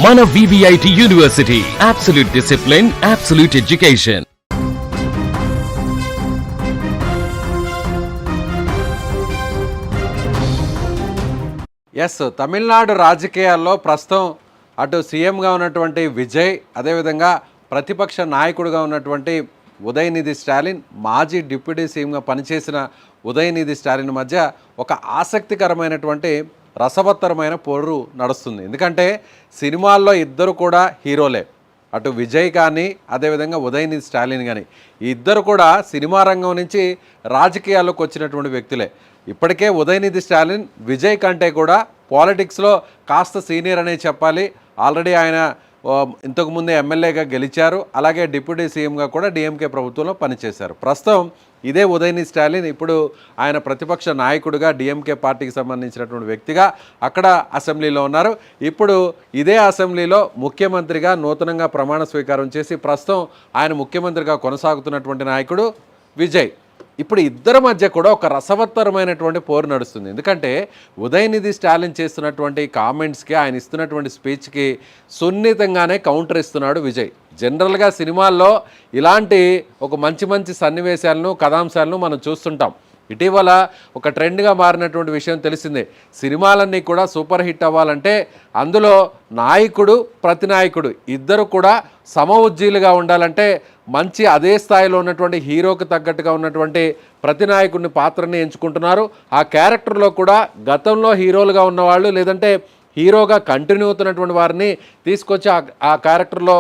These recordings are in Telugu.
మన VVIT university, absolute discipline, absolute education. Tamil Nadu రాజకీయాల్లో ప్రస్తుతం అటు సీఎంగా ఉన్నటువంటి విజయ్, అదేవిధంగా ప్రతిపక్ష నాయకుడిగా ఉన్నటువంటి ఉదయనిధి స్టాలిన్, మాజీ డిప్యూటీ సీఎంగా పనిచేసిన ఉదయనిధి స్టాలిన్ మధ్య ఒక ఆసక్తికరమైనటువంటి రసవత్తరమైన పోరు నడుస్తుంది. ఎందుకంటే సినిమాల్లో ఇద్దరు కూడా హీరోలే, అటు విజయ్ కానీ అదేవిధంగా ఉదయనిధి స్టాలిన్ కానీ ఈ ఇద్దరు కూడా సినిమా రంగం నుంచి రాజకీయాల్లోకి వచ్చినటువంటి వ్యక్తులే. ఇప్పటికే ఉదయనిధి స్టాలిన్ విజయ్ కంటే కూడా పాలిటిక్స్లో కాస్త సీనియర్ అనే చెప్పాలి. ఆల్రెడీ ఆయన ఇంతకుముందే ఎమ్మెల్యేగా గెలిచారు, అలాగే డిప్యూటీ సీఎంగా కూడా డిఎంకే ప్రభుత్వంలో పనిచేశారు. ప్రస్తుతం ఇదే ఉదయనిధి స్టాలిన్ ఇప్పుడు ఆయన ప్రతిపక్ష నాయకుడిగా డిఎంకే పార్టీకి సంబంధించినటువంటి వ్యక్తిగా అక్కడ అసెంబ్లీలో ఉన్నారు. ఇప్పుడు ఇదే అసెంబ్లీలో ముఖ్యమంత్రిగా నూతనంగా ప్రమాణ స్వీకారం చేసి ప్రస్తుతం ఆయన ముఖ్యమంత్రిగా కొనసాగుతున్నటువంటి నాయకుడు విజయ్. ఇప్పుడు ఇద్దరి మధ్య కూడా ఒక రసవత్తరమైనటువంటి పోరు నడుస్తుంది. ఎందుకంటే ఉదయనిధి స్టాలిన్ చేస్తున్నటువంటి కామెంట్స్కి, ఆయన ఇస్తున్నటువంటి స్పీచ్కి సున్నితంగానే కౌంటర్ ఇస్తున్నాడు విజయ్. జనరల్గా సినిమాల్లో ఇలాంటి ఒక మంచి మంచి సన్నివేశాలను, కథాంశాలను మనం చూస్తుంటాం. ఇటీవల ఒక ట్రెండ్గా మారినటువంటి విషయం తెలిసిందే. సినిమాలన్నీ కూడా సూపర్ హిట్ అవ్వాలంటే అందులో నాయకుడు, ప్రతినాయకుడు ఇద్దరు కూడా సమ ఉజ్జీలుగా ఉండాలంటే మంచి అదే స్థాయిలో ఉన్నటువంటి హీరోకి తగ్గట్టుగా ఉన్నటువంటి ప్రతినాయకుడిని పాత్రని ఎంచుకుంటున్నారు. ఆ క్యారెక్టర్లో కూడా గతంలో హీరోలుగా ఉన్నవాళ్ళు, లేదంటే హీరోగా కంటిన్యూ అవుతున్నటువంటి వారిని తీసుకొచ్చి ఆ క్యారెక్టర్లో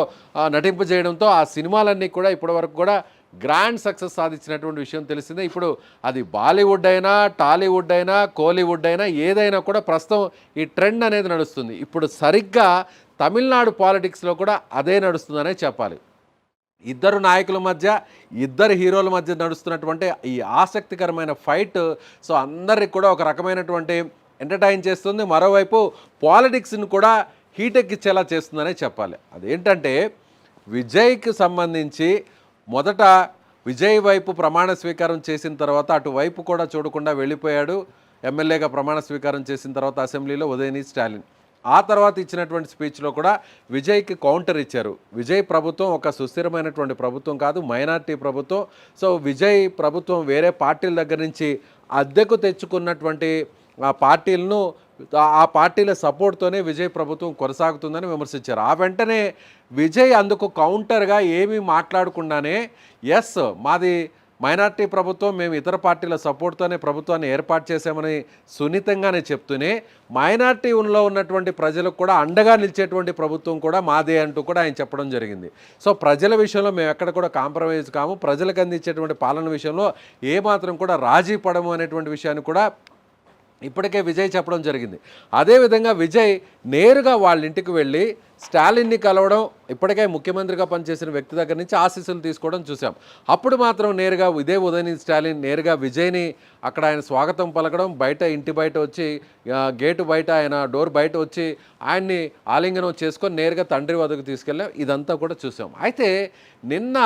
నటింపజేయడంతో ఆ సినిమాలన్నీ కూడా ఇప్పటివరకు కూడా గ్రాండ్ సక్సెస్ సాధించినటువంటి విషయం తెలిసిందే. ఇప్పుడు అది బాలీవుడ్ అయినా, టాలీవుడ్ అయినా, కోలీవుడ్ అయినా ఏదైనా కూడా ప్రస్తుతం ఈ ట్రెండ్ అనేది నడుస్తుంది. ఇప్పుడు సరిగ్గా తమిళనాడు పాలిటిక్స్లో కూడా అదే నడుస్తుందనే చెప్పాలి. ఇద్దరు నాయకుల మధ్య, ఇద్దరు హీరోల మధ్య నడుస్తున్నటువంటి ఈ ఆసక్తికరమైన ఫైట్ సో అందరికి కూడా ఒక రకమైనటువంటి ఎంటర్టైన్ చేస్తుంది. మరోవైపు పాలిటిక్స్ని కూడా హీటెక్కిచ్చేలా చేస్తుందనే చెప్పాలి. అదేంటంటే విజయ్కి సంబంధించి మొదట విజయ్ వైపు ప్రమాణ స్వీకారం చేసిన తర్వాత అటువైపు కూడా చూడకుండా వెళ్ళిపోయాడు. ఎమ్మెల్యేగా ప్రమాణ స్వీకారం చేసిన తర్వాత అసెంబ్లీలో ఉదయనిధి స్టాలిన్. ఆ తర్వాత ఇచ్చినటువంటి స్పీచ్లో కూడా విజయ్కి కౌంటర్ ఇచ్చారు. విజయ్ ప్రభుత్వం ఒక సుస్థిరమైనటువంటి ప్రభుత్వం కాదు, మైనార్టీ ప్రభుత్వం. సో విజయ్ ప్రభుత్వం వేరే పార్టీల దగ్గర నుంచి అద్దెకు తెచ్చుకున్నటువంటి ఆ పార్టీలను, ఆ పార్టీల సపోర్ట్తోనే విజయ్ ప్రభుత్వం కొనసాగుతుందని విమర్శించారు. ఆ వెంటనే విజయ్ అందుకు కౌంటర్గా ఏమీ మాట్లాడకుండానే మాది మైనార్టీ ప్రభుత్వం, మేము ఇతర పార్టీల సపోర్ట్తోనే ప్రభుత్వాన్ని ఏర్పాటు చేశామని సున్నితంగానే చెప్తూనే మైనార్టీలో ఉన్నటువంటి ప్రజలకు కూడా అండగా నిలిచేటువంటి ప్రభుత్వం కూడా మాదే అంటూ కూడా ఆయన చెప్పడం జరిగింది. సో ప్రజల విషయంలో మేము ఎక్కడ కూడా కాంప్రమైజ్ కాము, ప్రజలకు అందించేటువంటి పాలన విషయంలో ఏమాత్రం కూడా రాజీ పడము అనేటువంటి విషయాన్ని కూడా ఇప్పటికే విజయ్ చెప్పడం జరిగింది. అదేవిధంగా విజయ్ నేరుగా వాళ్ళ ఇంటికి వెళ్ళి స్టాలిన్ని కలవడం, ఇప్పటికే ముఖ్యమంత్రిగా పనిచేసిన వ్యక్తి దగ్గర నుంచి ఆశీస్సులు తీసుకోవడం చూసాం. అప్పుడు మాత్రం నేరుగా ఇదే ఉదయనిధి స్టాలిన్ నేరుగా విజయ్ని అక్కడ ఆయన స్వాగతం పలకడం, బయట ఇంటి బయట వచ్చి గేటు బయట ఆయన డోర్ బయట వచ్చి ఆయన్ని ఆలింగనం చేసుకొని నేరుగా తండ్రి వద్దకు తీసుకెళ్ళాం. ఇదంతా కూడా చూసాం. అయితే నిన్న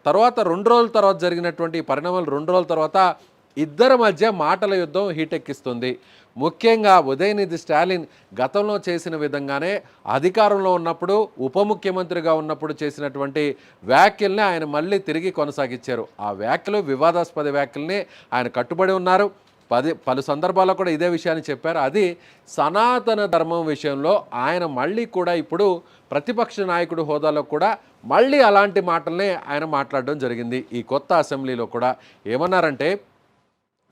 తర్వాత 2 రోజుల తర్వాత జరిగినటువంటి పరిణామాలు, 2 రోజుల తర్వాత ఇద్దరి మధ్య మాటల యుద్ధం హీటెక్కిస్తుంది. ముఖ్యంగా ఉదయనిధి స్టాలిన్ గతంలో చేసిన విధంగానే అధికారంలో ఉన్నప్పుడు, ఉప ముఖ్యమంత్రిగా ఉన్నప్పుడు చేసినటువంటి వ్యాఖ్యల్ని ఆయన మళ్ళీ తిరిగి కొనసాగించారు. ఆ వ్యాఖ్యలు వివాదాస్పద వ్యాఖ్యల్ని ఆయన కట్టుబడి ఉన్నారు. పలు సందర్భాల్లో కూడా ఇదే విషయాన్ని చెప్పారు. అది సనాతన ధర్మం విషయంలో ఆయన మళ్ళీ కూడా ఇప్పుడు ప్రతిపక్ష నాయకుడు హోదాలో కూడా మళ్ళీ అలాంటి మాటలనే ఆయన మాట్లాడడం జరిగింది. ఈ కొత్త అసెంబ్లీలో కూడా ఏమన్నారంటే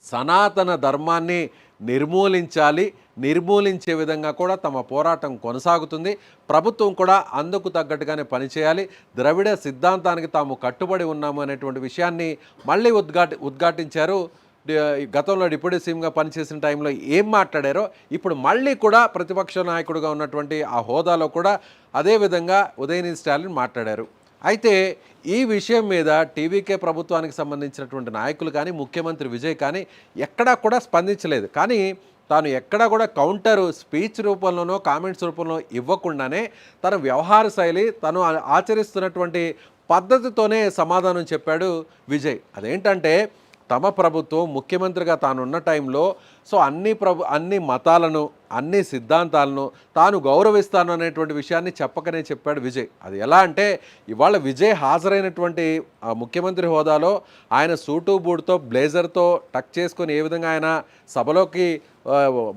సనాతన ధర్మాన్ని నిర్మూలించే విధంగా కూడా తమ పోరాటం కొనసాగుతుంది. ప్రభుత్వం కూడా అందుకు తగ్గట్టుగానే పనిచేయాలి. ద్రవిడ సిద్ధాంతానికి తాము కట్టుబడి ఉన్నాము అనేటువంటి విషయాన్ని మళ్ళీ ఉద్ఘాటించారు. గతంలో డిప్యూటీ సీఎంగా పనిచేసిన టైంలో ఏం మాట్లాడారో ఇప్పుడు మళ్ళీ కూడా ప్రతిపక్ష నాయకుడిగా ఉన్నటువంటి ఆ హోదాలో కూడా అదేవిధంగా ఉదయనిధి స్టాలిన్ మాట్లాడారు. అయితే ఈ విషయం మీద టీవీకే ప్రభుత్వానికి సంబంధించినటువంటి నాయకులు కానీ, ముఖ్యమంత్రి విజయ్ కానీ ఎక్కడా కూడా స్పందించలేదు. కానీ తాను ఎక్కడా కూడా కౌంటర్ స్పీచ్ రూపంలోనో కామెంట్స్ రూపంలో ఇవ్వకుండానే తన వ్యవహార శైలి, తను ఆచరిస్తున్నటువంటి పద్ధతితోనే సమాధానం చెప్పాడు విజయ్. అదేంటంటే తమ ప్రభుత్వం ముఖ్యమంత్రిగా తానున్న టైంలో సో అన్ని మతాలను అన్ని సిద్ధాంతాలను తాను గౌరవిస్తాను అనేటువంటి విషయాన్ని చెప్పకనే చెప్పాడు విజయ్. అది ఎలా అంటే ఇవాళ విజయ్ హాజరైనటువంటి ముఖ్యమంత్రి హోదాలో ఆయన సూటు బూటుతో బ్లేజర్తో టక్ చేసుకొని ఏ విధంగా ఆయన సభలోకి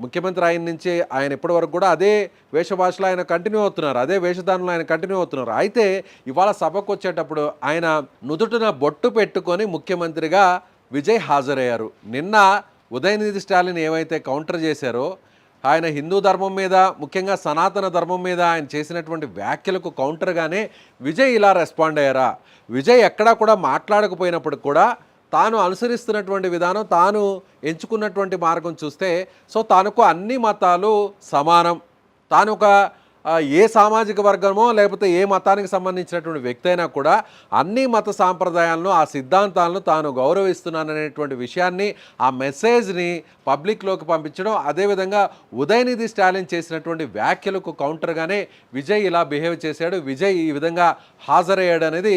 ముఖ్యమంత్రి ఆయన నుంచి ఆయన ఇప్పటి వరకు కూడా అదే వేషభాషలో ఆయన కంటిన్యూ అవుతున్నారు, అదే వేషధారణలో ఆయన కంటిన్యూ అవుతున్నారు. అయితే ఇవాళ సభకు వచ్చేటప్పుడు ఆయన నుదుటిన బొట్టు పెట్టుకొని ముఖ్యమంత్రిగా విజయ్ హాజరయ్యారు. నిన్న ఉదయనిధి స్టాలిన్ ఏవైతే కౌంటర్ చేశారో ఆయన హిందూ ధర్మం మీద ముఖ్యంగా సనాతన ధర్మం మీద ఆయన చేసినటువంటి వ్యాఖ్యలకు కౌంటర్గానే విజయ్ ఇలా రెస్పాండ్ అయ్యారా? విజయ్ ఎక్కడా కూడా మాట్లాడకపోయినప్పుడు కూడా తాను అనుసరిస్తున్నటువంటి విధానం, తాను ఎంచుకున్నటువంటి మార్గం చూస్తే సో తనకు అన్ని మతాలు సమానం, తాను ఒక ఏ సామాజిక వర్గమో లేకపోతే ఏ మతానికి సంబంధించినటువంటి వ్యక్తి అయినా కూడా అన్ని మత సాంప్రదాయాలను ఆ సిద్ధాంతాలను తాను గౌరవిస్తున్నాననేటువంటి విషయాన్ని ఆ మెసేజ్ని పబ్లిక్లోకి పంపించడం, అదేవిధంగా ఉదయనిధి స్టాలిన్ చేసినటువంటి వ్యాఖ్యలకు కౌంటర్గానే విజయ్ ఇలా బిహేవ్ చేశాడు, విజయ్ ఈ విధంగా హాజరయ్యాడు అనేది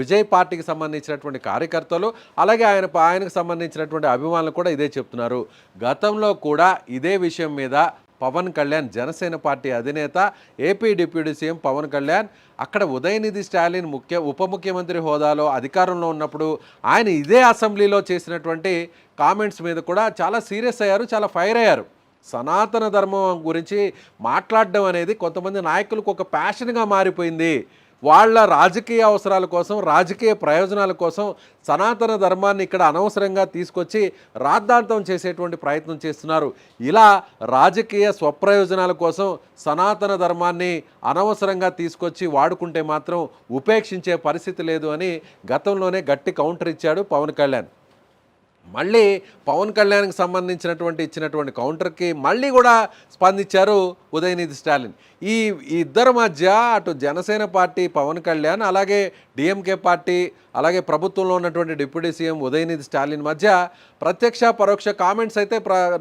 విజయ్ పార్టీకి సంబంధించినటువంటి కార్యకర్తలు అలాగే ఆయనకు సంబంధించినటువంటి అభిమానులు కూడా ఇదే చెప్తున్నారు. గతంలో కూడా ఇదే విషయం మీద పవన్ కళ్యాణ్ జనసేన పార్టీ అధినేత AP deputy CM Pawan Kalyan అక్కడ ఉదయనిధి స్టాలిన్ ఉప ముఖ్యమంత్రి హోదాలో అధికారంలో ఉన్నప్పుడు ఆయన ఇదే అసెంబ్లీలో చేసినటువంటి కామెంట్స్ మీద కూడా చాలా సీరియస్ అయ్యారు, చాలా ఫైర్ అయ్యారు. సనాతన ధర్మం గురించి మాట్లాడడం అనేది కొంతమంది నాయకులకు ఒక ప్యాషన్గా మారిపోయింది. వాళ్ళ రాజకీయ అవసరాల కోసం, రాజకీయ ప్రయోజనాల కోసం సనాతన ధర్మాన్ని ఇక్కడ అనవసరంగా తీసుకొచ్చి రాద్ధాంతం చేసేటువంటి ప్రయత్నం చేస్తున్నారు. ఇలా రాజకీయ స్వప్రయోజనాల కోసం సనాతన ధర్మాన్ని అనవసరంగా తీసుకొచ్చి వాడుకుంటే మాత్రం ఉపేక్షించే పరిస్థితి లేదు అని గతంలోనే గట్టి కౌంటర్ ఇచ్చాడు పవన్ కళ్యాణ్. మళ్ళీ పవన్ కళ్యాణ్కి సంబంధించినటువంటి ఇచ్చినటువంటి కౌంటర్కి మళ్ళీ కూడా స్పందించారు ఉదయనిధి స్టాలిన్. ఈ ఇద్దరి మధ్య అటు జనసేన పార్టీ పవన్ కళ్యాణ్ అలాగే డిఎంకే పార్టీ అలాగే ప్రభుత్వంలో ఉన్నటువంటి డిప్యూటీ సీఎం ఉదయనిధి స్టాలిన్ మధ్య ప్రత్యక్ష పరోక్ష కామెంట్స్ అయితే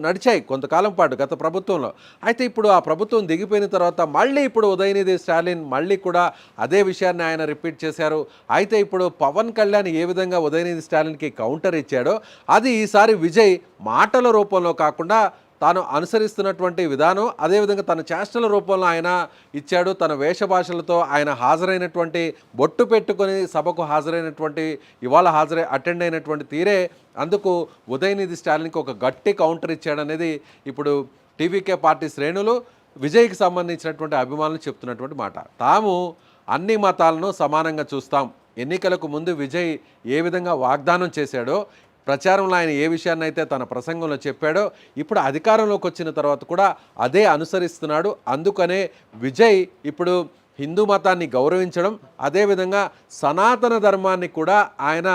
నడిచాయి కొంతకాలం పాటు గత ప్రభుత్వంలో. అయితే ఇప్పుడు ఆ ప్రభుత్వం దిగిపోయిన తర్వాత మళ్ళీ ఇప్పుడు ఉదయనిధి స్టాలిన్ మళ్ళీ కూడా అదే విషయాన్ని ఆయన రిపీట్ చేశారు. అయితే ఇప్పుడు పవన్ కళ్యాణ్ ఏ విధంగా ఉదయనిధి స్టాలిన్కి కౌంటర్ ఇచ్చాడో అది ఈసారి విజయ్ మాటల రూపంలో కాకుండా తాను అనుసరిస్తున్నటువంటి విధానం, అదేవిధంగా తన చేష్టల రూపంలో ఆయన ఇచ్చాడు. తన వేషభాషలతో ఆయన హాజరైనటువంటి బొట్టు పెట్టుకొని సభకు హాజరైనటువంటి ఇవాళ అటెండ్ అయినటువంటి తీరే అందుకు ఉదయనిధి స్టాలిన్కి ఒక గట్టి కౌంటర్ ఇచ్చాడనేది ఇప్పుడు టీవీకే పార్టీ శ్రేణులు విజయ్కి సంబంధించినటువంటి అభిమానులు చెప్తున్నటువంటి మాట. తాము అన్ని మతాలను సమానంగా చూస్తాం. ఎన్నికలకు ముందు విజయ్ ఏ విధంగా వాగ్దానం చేశాడో, ప్రచారంలో ఆయన ఏ విషయాన్ని అయితే తన ప్రసంగంలో చెప్పాడో ఇప్పుడు అధికారంలోకి వచ్చిన తర్వాత కూడా అదే అనుసరిస్తున్నాడు. అందుకనే విజయ్ ఇప్పుడు హిందూ మతాన్ని గౌరవించడం, అదేవిధంగా సనాతన ధర్మాన్ని కూడా ఆయన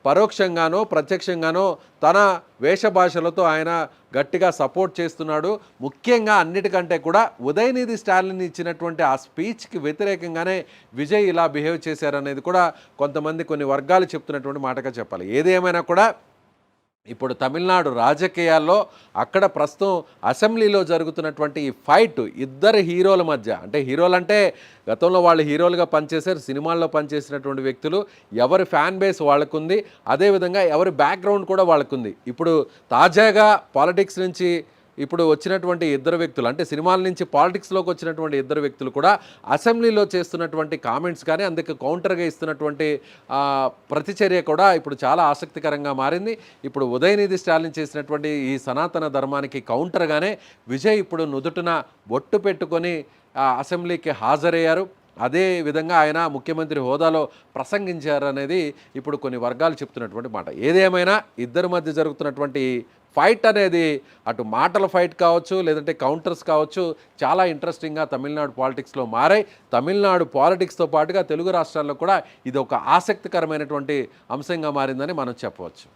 పరోక్షంగానో ప్రత్యక్షంగానో తన వేషభాషలతో ఆయన గట్టిగా సపోర్ట్ చేస్తున్నాడు. ముఖ్యంగా అన్నిటికంటే కూడా ఉదయనిధి స్టాలిన్ ఇచ్చినటువంటి ఆ స్పీచ్కి వ్యతిరేకంగానే విజయ్ ఇలా బిహేవ్ చేశారనేది కూడా కొన్ని వర్గాలు చెప్తున్నటువంటి మాటగా చెప్పాలి. ఏదేమైనా కూడా ఇప్పుడు తమిళనాడు రాజకీయాల్లో అక్కడ ప్రస్తుతం అసెంబ్లీలో జరుగుతున్నటువంటి ఈ ఫైట్ ఇద్దరు హీరోల మధ్య, అంటే హీరోలు అంటే గతంలో వాళ్ళు హీరోలుగా పనిచేశారు, సినిమాల్లో పనిచేసినటువంటి వ్యక్తులు, ఎవరి ఫ్యాన్ బేస్ వాళ్ళకుంది, అదేవిధంగా ఎవరి బ్యాక్గ్రౌండ్ కూడా వాళ్ళకుంది. ఇప్పుడు తాజాగా పాలిటిక్స్ నుంచి ఇప్పుడు వచ్చినటువంటి ఇద్దరు వ్యక్తులు, అంటే సినిమాల నుంచి పాలిటిక్స్లోకి వచ్చినటువంటి ఇద్దరు వ్యక్తులు కూడా అసెంబ్లీలో చేస్తున్నటువంటి కామెంట్స్ కానీ అందుకు కౌంటర్గా ఇస్తున్నటువంటి ప్రతిచర్య కూడా ఇప్పుడు చాలా ఆసక్తికరంగా మారింది. ఇప్పుడు ఉదయనిధి స్టాలిన్ చేసినటువంటి ఈ సనాతన ధర్మానికి కౌంటర్గానే విజయ్ ఇప్పుడు నుదుటిన బొట్టు పెట్టుకొని అసెంబ్లీకి హాజరయ్యారు. అదే విధంగా ఆయన ముఖ్యమంత్రి హోదాలో ప్రసంగించారనేది ఇప్పుడు కొన్ని వర్గాలు చెప్తున్నటువంటి మాట. ఏదేమైనా ఇద్దరి మధ్య జరుగుతున్నటువంటి ఫైట్ అనేది అటు మాటల ఫైట్ కావచ్చు, లేదంటే కౌంటర్స్ కావచ్చు, చాలా ఇంట్రెస్టింగ్గా తమిళనాడు పాలిటిక్స్లో మారాయి. తమిళనాడు పాలిటిక్స్తో పాటుగా తెలుగు రాష్ట్రాల్లో కూడా ఇది ఒక ఆసక్తికరమైనటువంటి అంశంగా మారిందని మనం చెప్పవచ్చు.